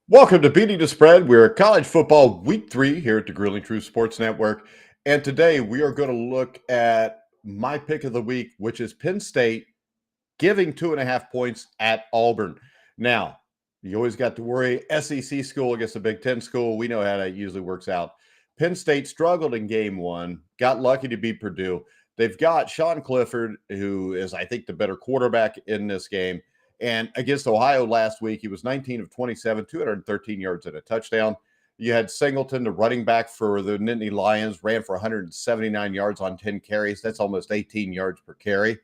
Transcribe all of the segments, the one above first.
Welcome to Beating the Spread. We're college football week 3 here at the Grueling Truth Sports Network. And today we are going to look at my pick of the week, which is Penn State giving 2.5 points at Auburn. Now, you always got to worry SEC school against a Big Ten school. We know how that usually works out. Penn State struggled in game 1, got lucky to beat Purdue. They've got Sean Clifford, who is, I think, the better quarterback in this game. And against Ohio last week, he was 19 of 27, 213 yards and a touchdown. You had Singleton, the running back for the Nittany Lions, ran for 179 yards on 10 carries. That's almost 18 yards per carry.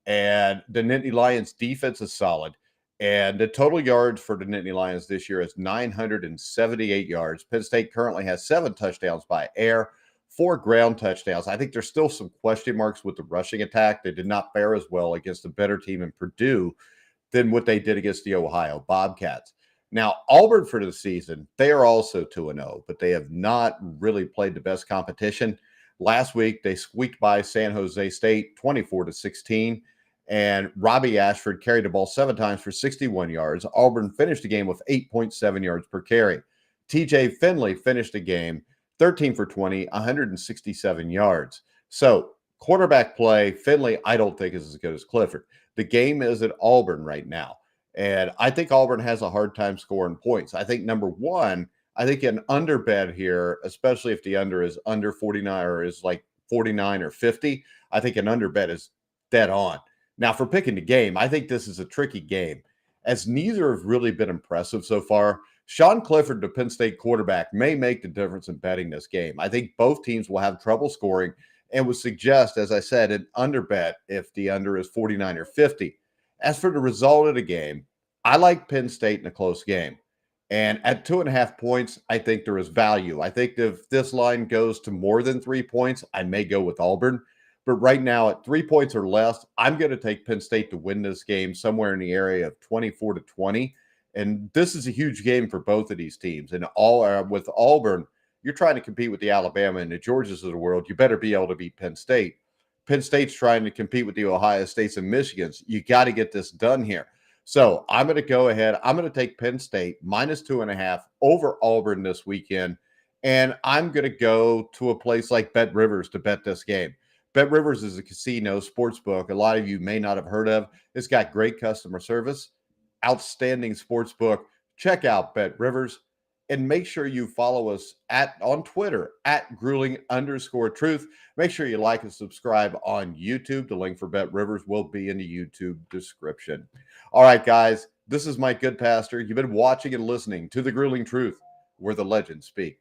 And the Nittany Lions defense is solid. And the total yards for the Nittany Lions this year is 978 yards. Penn State currently has 7 touchdowns by air, 4 ground touchdowns. I think there's still some question marks with the rushing attack. They did not fare as well against a better team in Purdue than what they did against the Ohio Bobcats. Now, Auburn for the season, they are also 2-0, but they have not really played the best competition. Last week, they squeaked by San Jose State 24-16, and Robbie Ashford carried the ball 7 times for 61 yards. Auburn finished the game with 8.7 yards per carry. TJ Finley finished the game 13 for 20, 167 yards. So, quarterback play, Finley, I don't think is as good as Clifford. The game is at Auburn right now. And I think Auburn has a hard time scoring points. I think, number one, I think an underbet here, especially if the under is under 49 or is like 49 or 50, I think an underbet is dead on. Now, for picking the game, I think this is a tricky game, as neither have really been impressive so far. Sean Clifford, the Penn State quarterback, may make the difference in betting this game. I think both teams will have trouble scoring, and would suggest, as I said, an underbet if the under is 49 or 50. As for the result of the game, I like Penn State in a close game. And at 2.5 points, I think there is value. I think if this line goes to more than 3 points, I may go with Auburn. But right now, at 3 points or less, I'm going to take Penn State to win this game somewhere in the area of 24-20. And this is a huge game for both of these teams. And with Auburn, you're trying to compete with the Alabama and the Georgias of the world. You better be able to beat Penn State. Penn State's trying to compete with the Ohio States and Michigans. You got to get this done here. So I'm going to go ahead. I'm going to take Penn State minus 2.5 over Auburn this weekend. And I'm going to go to a place like Bet Rivers to bet this game. Bet Rivers is a casino sportsbook a lot of you may not have heard of. It's got great customer service, outstanding sportsbook. Check out Bet Rivers. And make sure you follow us on Twitter at grueling_truth. Make sure you like and subscribe on YouTube. The link for Bet Rivers will be in the YouTube description. All right, guys, this is Mike Goodpaster. You've been watching and listening to The Grueling Truth, where the legends speak.